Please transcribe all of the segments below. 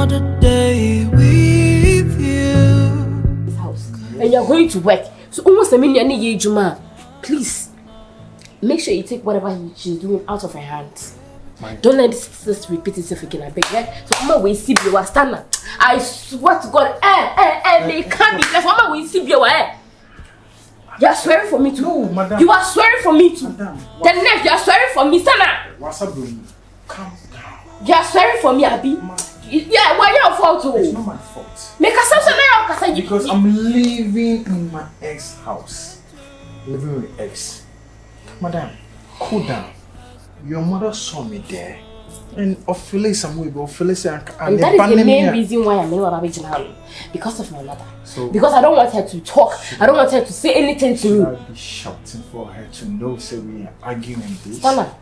another day with you. House. And you're going to work. So almost a million year Juma. Please make sure you take whatever she's doing out of her hands. Don't let this repeat itself again. I beg. So Mama will see you stand. I swear to God, they can't be left. Mama will see you. You are swearing for me too. No, madam. You are swearing for me too. Madam. The next, you are swearing for me, Sana. What's up, bro? Calm down. You are swearing for me, Abi. Yeah, why your fault too? It's not my fault. Make a substitute. Because I'm living in my ex house. Living with ex. Madam, cool down. Your mother saw me there. And Ophelia some way, but Ophelia and that is the main reason why I'm not original. Because of my mother. So because I don't want her to talk. I don't want her to say anything to you. I'll be shouting for her to know so we are arguing this. Stella,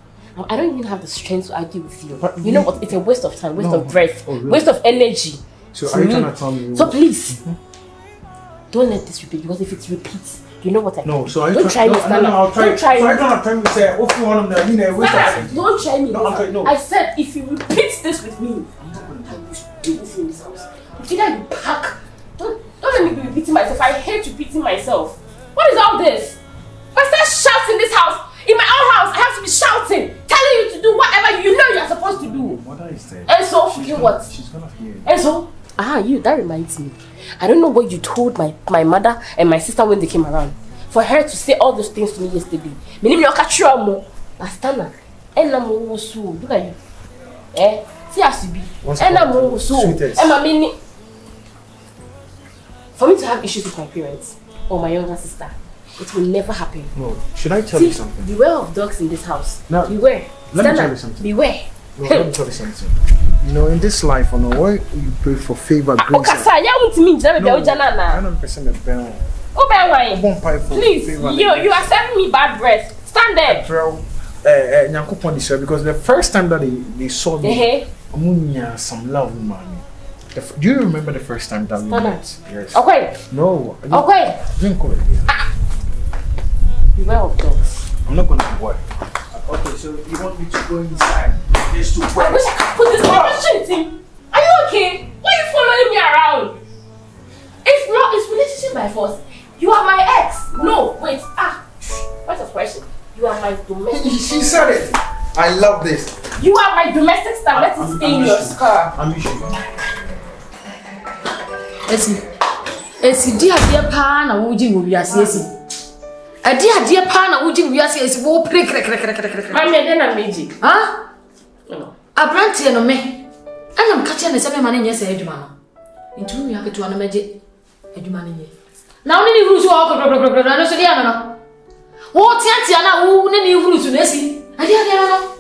I don't even have the strength to argue with you. But you know what? It's a waste of time, waste of breath, waste of energy. So are you trying to tell me? So please, don't let this repeat, because if it repeats, you know what I No, do. so don't try me, Stella. I'll try. Don't try me. So I don't tell me say, if you want them, Don't try me. No. I said if you repeat this with me, I'm not going to do this in this house. Either you pack. Don't let me be repeating myself. I hate repeating myself. What is all this? If I start shouting in this house, in my own house, I have to be shouting, telling you to do whatever you know you're supposed to do. Mother is there. And so, what? She's gonna hear. And so, that reminds me. I don't know what you told my mother and my sister when they came around. For her to say all those things to me yesterday. Me name you catch you more. Pastana. And I'm so look at you. See as you be. And I'm so. And my meaning. For me to have issues with my parents or my younger sister, it will never happen. No. Should I tell you something? Beware of dogs in this house. No. Beware. Let me tell you something. Beware. No, let me tell you something. You know, in this life, I know why you pray for favor. Okay, sir, you want me to be I don't person the bell. Oh, please, you are sending me bad breath. Stand there. Bro, because the first time that they saw me, some love, mommy. Do you remember the first time that we met? Yes. Okay. No. Okay. Drink over here. Beware of dogs. I'm not going to work. Okay, so you want me to go inside? There's two I wish I could put this conversation. Are you okay? Why are you following me around? It's relationship by force. You are my ex. No, wait. What's the question? You are my domestic. She said it. I love this. You are my domestic star. Let it stay in your scar. I'm sure. Esi dia pa na wo ji wo wiase esi. Dia pa na wo ji wo wiase esi wo pre kre. Mami ede na meji. Ha? No. Abrantie no me. Anam ka che ne se me ma ne nye se adwuma no. Ntu mi aketo na meje adwuma ne nye. Na wo ne ni huru so wo kro no so dia no. Wo tiatia na wo ne ni huru so na esi. Dia no.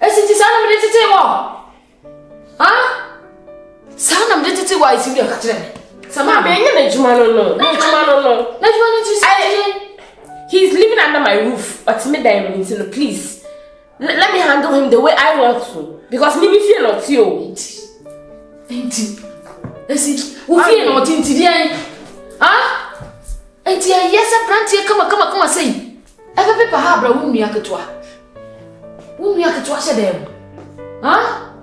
Esi ti sa na me tete wo. Ha? Sana mdetete wa isi bi akatre me. Sama be nya na juma no. Na juma no ti he's living under my roof. But me die so please. Let me handle him the way I want to, because me fear not you. Enti. Esi, wo fear not enti dia. Ah? Enti yes aprantie kama sei. Ebe pepa ha bra wo nua ketoa. Wo nua ketoa hye dem. Ah?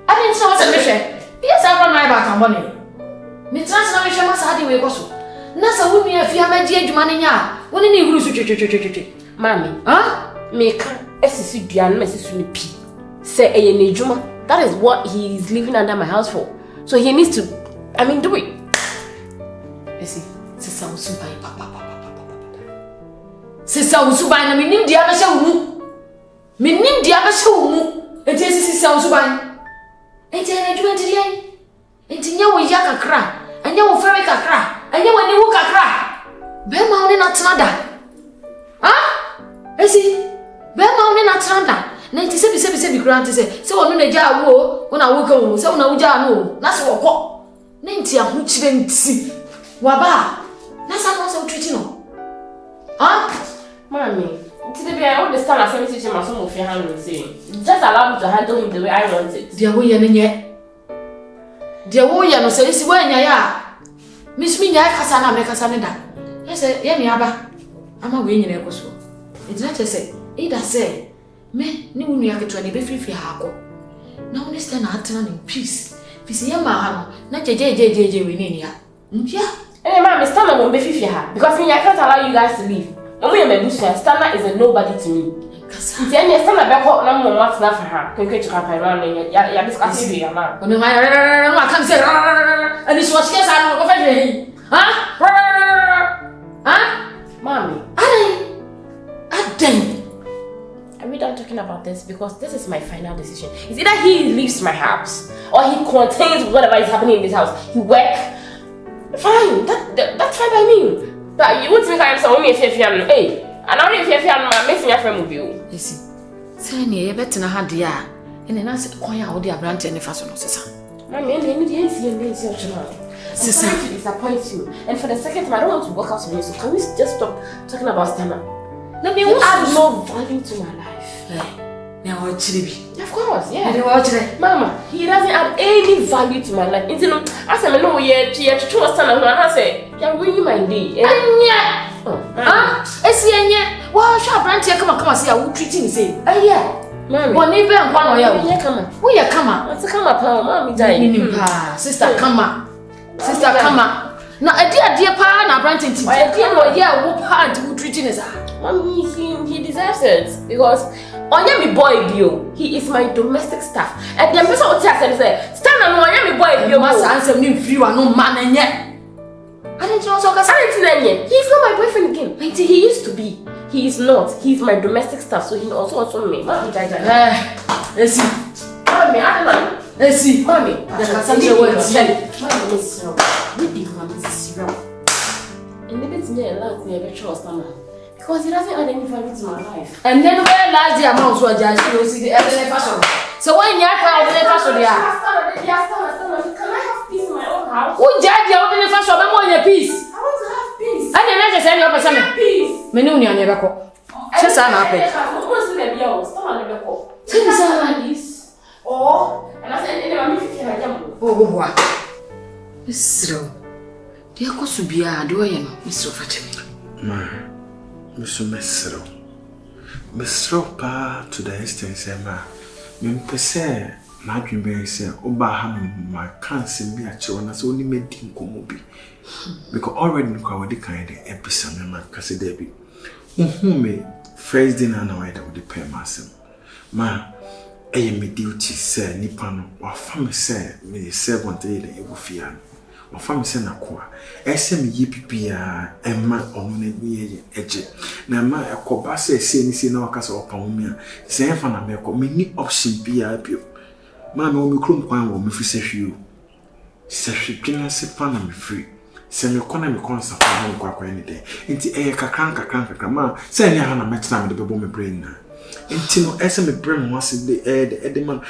Ade nti na wo se me hwe. Yes, I run my back and money. Me transfer me shema sa de we go so. Na sa wo nua afia ma di adwuma ne nya. Wo ne huru so twetwetwetwe. Mami, me kan esisi duan me sisu ni pi. Say eye ne adwuma. That is what he is living under my house for. So he needs to do it. Esi, sisa usubai papa. Sisa usubai na minim dia ba hye wo mu. Enti sisa usubai. Enti na dwuma ndi yan. Enti nya wo ya kakra, anya wo fere kakra, anya wo ni wo kakra. Be ma wo na tena da. Esi, be ma wo na tena da. Na enti sebi kura enti se wo no na gya wo, wo na wo ka wo, se wo na wo gya no, na se wo kɔ. Na enti ahu kire enti. Wa ba. Na sa no se wo twiti no. Mami, today I understand as every situation my son will feel handle saying. Just allow me to handle him the way I want it. Dia wo ye ne nye. Dia wo ye no say si wo nya ya. Miss me nya kasa na me kasa ne da. Yes ye me aba. Ama we nyina ekoso. It not say either say me ni wo nua keto na be free ha ko. Na wo ne stand na atena in peace. Fisi ya ma na jeje we ni ya. Mpia. Hey, mom, Stana won't be here because me, I can't allow you guys to leave. Only my bush, Stana is a nobody to me. Then Stana back home, no more what's not for her. Can get you up around and you're discussing your man. When I come say, and this was scarce out of it. Huh? Huh? Mommy, I dang. Are we done talking about this? Because this is my final decision. It's either he leaves my house or he contains whatever is happening in this house. He work. Fine, that's fine by me. But you would think I'm so only if you're hey, and only if you're missing your friend with you. Listen, say me, you better not have the air. And then I said, Quite how dear branch and the fashion of Sissa. I mean, they need to see your channel. I'm sorry to disappoint you. And for the second time, I don't want to work out on you. So can we just stop talking about Stana? Let me add no value to my life. Now, what should be? Of course, yeah. Mama, he doesn't add any value to my life. Until I said, no, yeah, trust Stana. And I say, you're ruining my day. It's yeah. Well, shall branch here come see how we treat him, say. Yeah. Mommy, one even one or yeah, come on. Who you come on? Let's come up, mommy, dying. Sister, come on. Sister, come on. Now, a dear pa, now branch into a dear boy, yeah, who part who treating us. Mommy, he deserves it because Onyami boy bio, he is my domestic staff. And the person will tell us, stand on Onyami boy bio, must answer me if you are no man and yet. I didn't know so he's not my boyfriend again. Until he used to be. He is not. He's my domestic staff, so he also me. Mommy, let's see. Mommy, I don't know. Let's see. Mommy, the Cassandra words. Mommy, is zero. Mommy is zero. And maybe it's near last year, I trust Mama. Because he doesn't add any value to my life. And then where last year amounts were judged, you will see the elderly fashion. So when you're out of the fashion, can I have peace in my own house? Who judge the elderly fashion? I'm going to peace. I want to have peace. I didn't just end up with something. Peace. Menuni and never call. Just an apple. Peace. Oh, and I said, oh, what? Miss Row. Dear Cosubia, do I know, Mr. Fatima? Mr. Mr. Pa to the instance, Emma. Mimpese, my dream say, Obaham, my cancer be a children as only made him come be. Because already in the kind of episode, my Cassie Debbie. Me first dinner now I would pay myself. Ma, I am my duty, sir, Nippon, or family, sir, me servant, the Ewofian. Or family, sir, Nakua. SM Yipia, and my own me edge. Now, my Cobassa say, no castle or Palmia, say, for America, many option be a pure. Mamma, we couldn't find one if we say you. Sashi Pinasi Panama free. Send your economy concert for home quack any day. Into a crank, ma, send your hand a match time with the baby brain. Into no SM brain was in the air, the Edmund.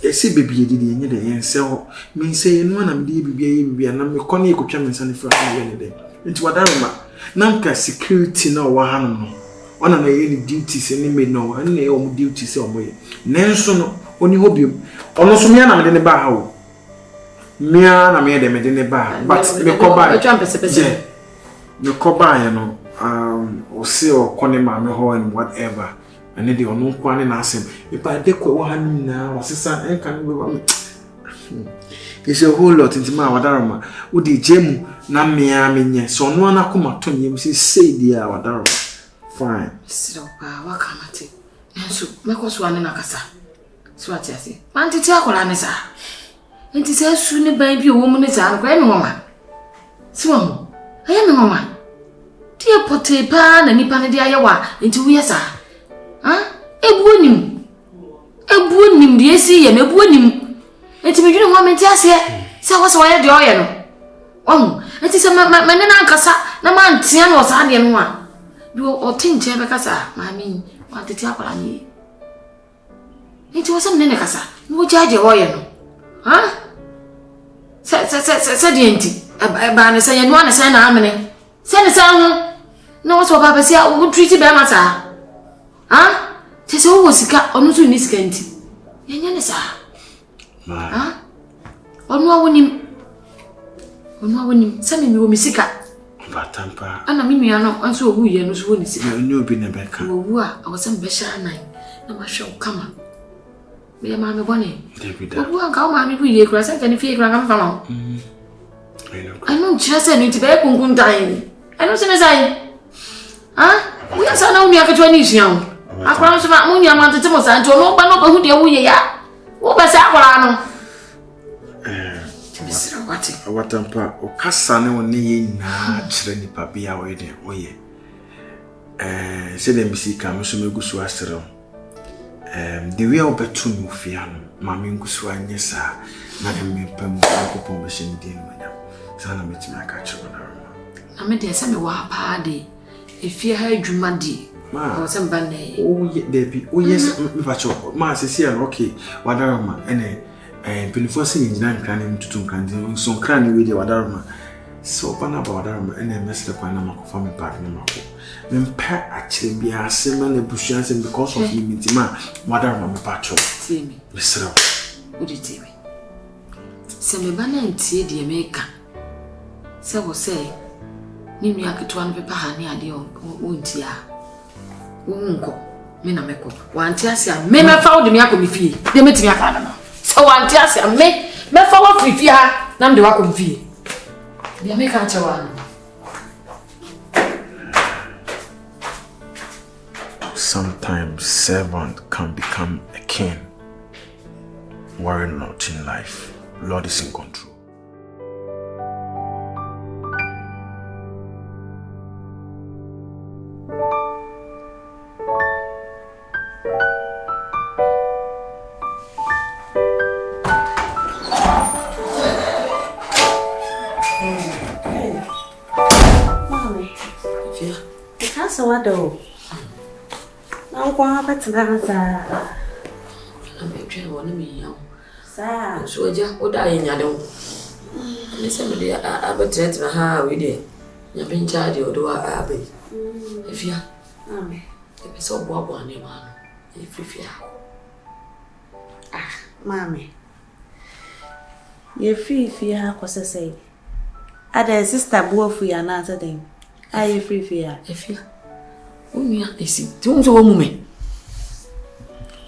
A sea baby did in the end, so mean saying one of the baby and I'm a conny could come and send for any day. Into what I Namka security no one. One of the any duties any made no, and they own duties some way. Nelson only hope you. Almost me and in the bar. Me and I made them in the bar, but me come by. Me come by, you know, or see or conny mammy ho and whatever. And then they are no one and ask him if I take one now, or sister, and can be. It's a whole lot into my wadarama. Would the gem Namiamine, so no one I come to him, say, dear wadarama. Fine. So, what come at it? And so, make us one in a casa. So, what I say, Auntie Tacolanesa. And it says soon, baby, a woman is our grandmama. So, I am a woman. Dear Potte Pan and Nippon de Iowa into years. Ah, a boonim, dear, see, and a boonim. It's me, you don't want me to ask here. So, what's why the oil? Oh, it is a man, Casa, no man, Tian was Andian one. You or tin chamber casa, mammy, want to tell me. It was some Nenacasa, no judge the oil. Huh? Said the auntie, a banner saying one is an harmony. Send a sound. No, what's what Papa said, would treat it by matter. Huh? Tis always a cat on to this canty. Yanisa. Huh? On no one him, send me Missika. But Tampa, and I mean, you are not also who you know, who is you knew been a becker. Who I was some besha night. No, I shall come. Me mama bonny. David. Who are come mammy with you, cross and if you come from? I know just a need to be a kungun time. I know, say, huh? We are so now near 20 young. I promise my money amount to Timos and to no, but not who they are. What was that? What ampa o kasa ne woni na kire ni pa bia we de oye se dem si ka me so megusu asere the way obetu mu fia no ma me ngusu anyesa na dem me pam ko po me shin din manya sana me timi aka kire na ro ame de se me wa pa de efia ha adwuma di ma o se mba na o ye de bi o yes me fa cho ma se si okay wadara ma ene penifo se nyina nkran ne tutu nkran so nkran ne we de wadaroma so bana ba wadaroma ene mesle kwa na makofa me park ne mako me mpa a kire bia se ma na busua se because of limit ma wadaroma me pacho timi mesra o di timi se me bana ntie de me ka se wo se ni nua ketwa no pepa ha ne ade o ntia wo nko me na meko wanti ase a me fa wo de me akomi fie de metimi aka na so wanti ase a me fa wo fie ha na me de wakomi fie de me ka chawa. Sometimes servant can become a king. Worry not in life. Lord is in control. So what do? Now go up at Gaza. I'm a train one of me, young. Sir, So I just would die in your dome. Listen to the abbot, how we did. You've been charged or do I abbey? If you if it's so bob on your man, if you fear. ah, Mammy. You free fear, cause I say. Ada sister boy for your answer thing. Are you free fear? If you is it so woman?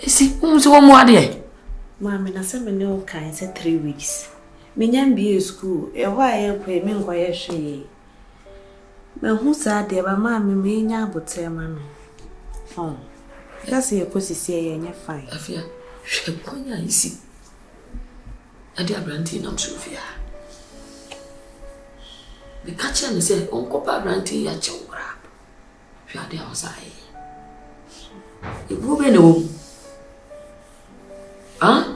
Is it so more there? Mammy, na say me no kind say 3 weeks. Me nyam be school, e why e pay me nkoye hwe. Me hu sa de ba mammy me nya bote ma no. Oh. Just e kosisi e nya fine. Afia, hwe konya isi. Ade abranti na msofia. Me catch and say, Uncle Abranti ya chowra. Hwe ade awasai. E wo be no. Ah?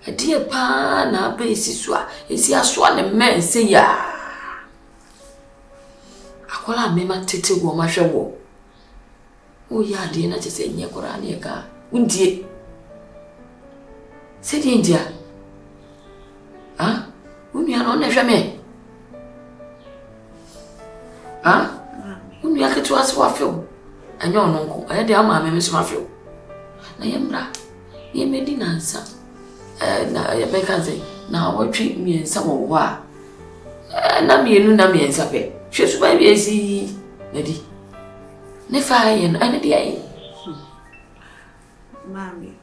Ade pa na ba esisua, esi aso ne men say ya. Akola me ma tete wo ma hwe wo. O ya ade na chese nye kora na ka. Undie. Se di ndia. Ah? Unua no na hwe me. Ah? Unua ketu aso afio. Anya ono nko. Aye de ama me so afio. Na yemra. Ye medi nansa. Na ye be kan say na watwi miensa wo ho a. Na mienu na miensa pe. Hwe so ba bi esi na di. Ne fa ye no ane de ayi. Mami,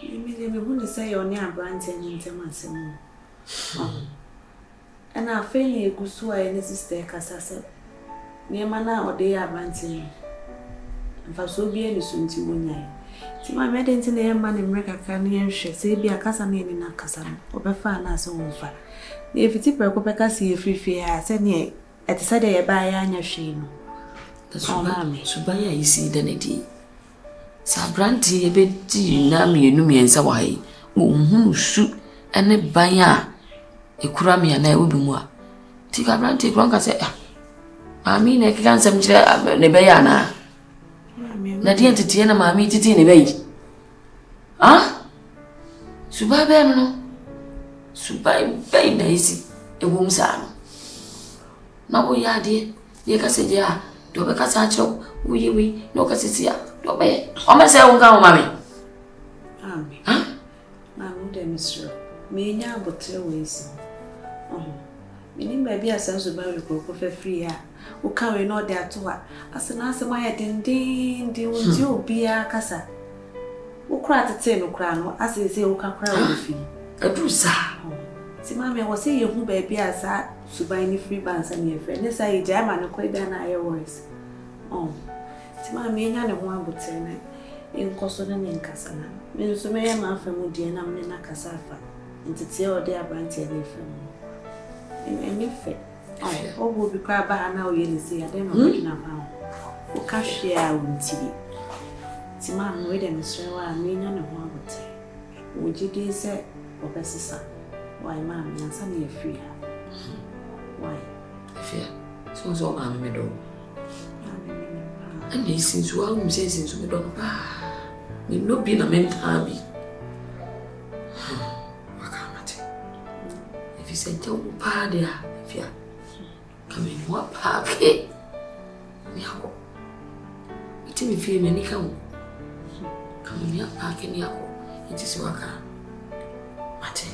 me who say on your branch and in Temasem. And I feel a good sway in sister Cassasa. Near Mana or day abanting. And for so be any soon to 1 night. See my medicine in the man in Reka can say be a cassan in a cassan or before us on fire. If it's a percopeca see a free fear, send ye at the side of buy your shame. That's all, Mammy. So buy you see the nitty. Sabranti a bit na mienu miensa wahi. Shoot and a baya. A crummy and I will be more. Tika Branti Gronka say, I mean, I can't some nebayana. Nadia Titiana, mammy, Titini bay. Ah? Subai Berno Subai Bay Daisy, a woomsan. Now we are dear, dear Cassia, do a casacho, we, no cassia, do be. Oh, myself, go, mammy. Huh? My mother, Mr. Me now but 2 ways. Oh, meaning maybe a sense of very good free air. Who carry no there to her. As an answer, my ding, do you be a casa? Ukra tete no kra no ase se ukakra wo fi. Adu sa. Ti ma me wo se ye hu ba bia sa suban ni free bands na ye fe. Ne sa ye jama no kwa bia na aye voice. Ti ma me nya ne ho abotre na. Inkoso na ne nkasa na. Me nso me ye ma afa mu die na me na kasa afa. Ntete o de abranti e le fe mu. Emi fe. Obo bi kwa ba na o ye ni se ya de no na ma. O ka hwe a wonti. Ti ma no we de mesre wa me nya ne ho abotre. O jide se obesisa. Why mama nsa na free ha. Why? Fear. So mama me do. And this since you are since we don't me no be na mental be. Wakamate. If you say tell pa there, fear. Come in what pa ke. Ni ako. Iti me feel me ni come. Come in ya pa ke ni ako. Iti si waka. Mate.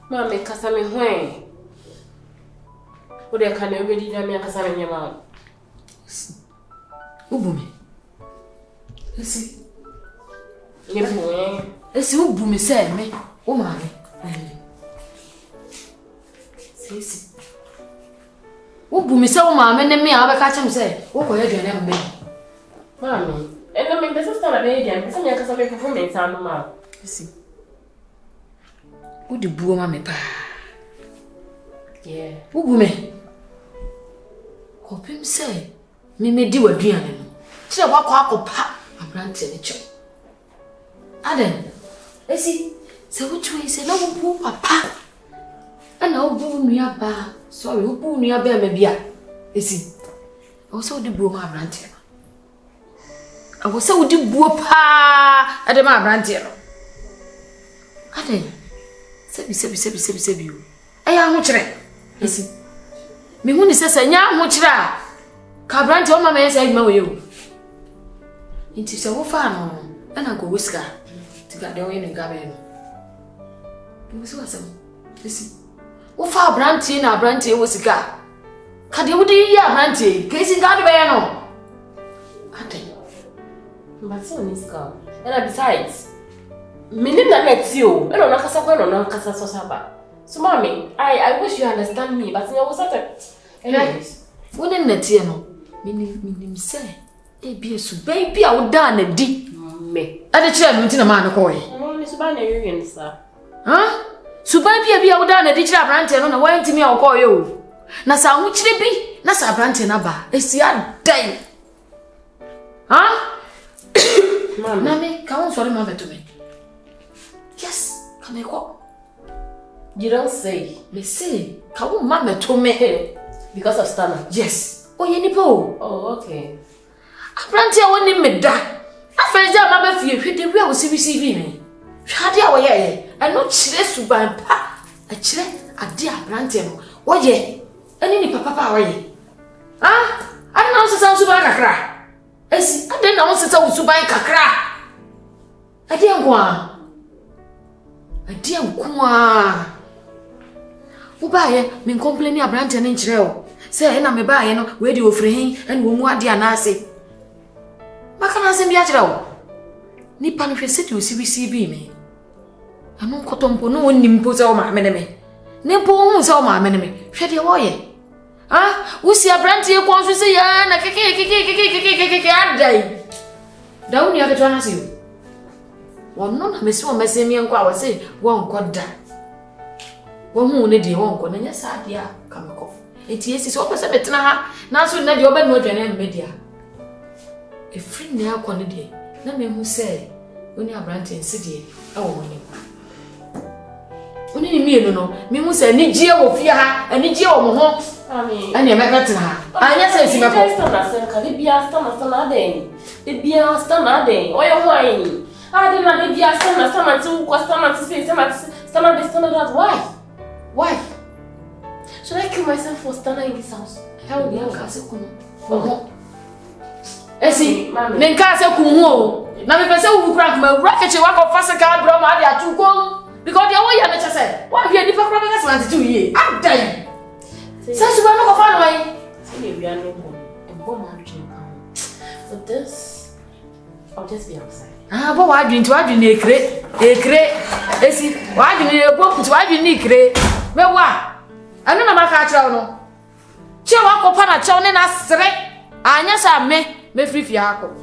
Mama, kasa me hwen. Ode ka na obedi da me kasa me nyama. Ubumi. Esi. Ye hwen. Esi ubumi se me. O ma me. Esi. Ubumi se o ma me ne me a be ka chem se. Wo ko ye dwane mbe. Mama, ena me besa sta na be dia. Se me kasa me fufu me tanu ma. Esi. Udi buo ma me pa. Yeah. Ugume. Kopim se me medi waduane no. Kire wa kwa akopa abrante ne cho. Aden. Esi se wutu se na wo papa. Ana wo bu nua ba. Sorry, wo bu nua ba ma bia. Esi. O se odi buo ma abrante no. O se odi buo pa ade ma abrante no. Aden. Sebi. Eya ho kire. Esi. Me hu ni sese nya ho kire a. Ka branch o ma me say ma we o. Inti se wo fa no. Ana ko wiska. Tika de o yin ga be no. Mo se wasam. Esi. Wo fa branch na branch e wo sika. Ka de wo di ya branch e. Ke si ga de be no. Ate. But so ni ska. And besides, meaning that next you, I don't know kasa ko no kasa so saba. So mommy, I wish you understand me, but you was at anyways. When in the tea no, meaning say, be so baby I would done a di me. At the chair meeting a man koi. No, Miss Banner, sir. Huh? So baby I would done a ditch of ranting on a way to me or call you. Nasa which they be, Nasa branching about. It's the day. Huh? Mammy, come on, sorry, mother to me. Yes, come here, what? You don't say. Me say, come on, mama to me. Because of Stana? Yes. Oh, you nipo. Oh, okay. I branch your one in me da. I feel that mama fear, we will see me. Shadi away, I not chile suban pa. A chile, a dear branch. Oh, yeah. And any papa away. Ah, I don't know, sound suban cry. I see, I didn't know, sound suban cry. I didn't want. I didn't want. Ubaye me complain abrante na nchireo say na me baaye no we di ofrehin and wo mu ade anase maka na asem bia chireo nipa no hwese ti osibi bi me anu nkotompo no wonni mpo se o ma me ne me ne mpo hu se o ma me ne me hwe de wo ye Usi abranti ye kwa so say ya na keke adai. Da uni aketwa na se. Wonno na mesi won mesi mi enko a wose won koda. Won hu ne de won ko na nya saade a kameko. Eti esi so pese betena ha na so na de oba no dwane media. E free ne akọ ne de na me hu say oni abranti nsi de e wo woni. Oni ni mienu no me hu say ni gie wo fie ha ani gie wo mo ho. Ani e mekatena ha. Anya say si meko. Ka bia sta den. Bia sta den. Oyo ho ayi. I didn't want to be a stomach to say stomach. Why? Should I kill myself for stomach in this house? Hell yeah, Castle Kuno. Essie, then Castle Kuno. Now, if I say we crack my rocket, you walk off fast car, bro, my dear, to go. Because the way I said, why have you never cracked us 2 years? I'm dying. Such a one of fun way. We are no more. And one but this, I'll just be outside. But why didn't you ekre? Esi, why didn't you go to why didn't you ekre? Well, what? I don't know my catcher. No, Chewa Copana Chone Nasre. Anya sa me free fiaco.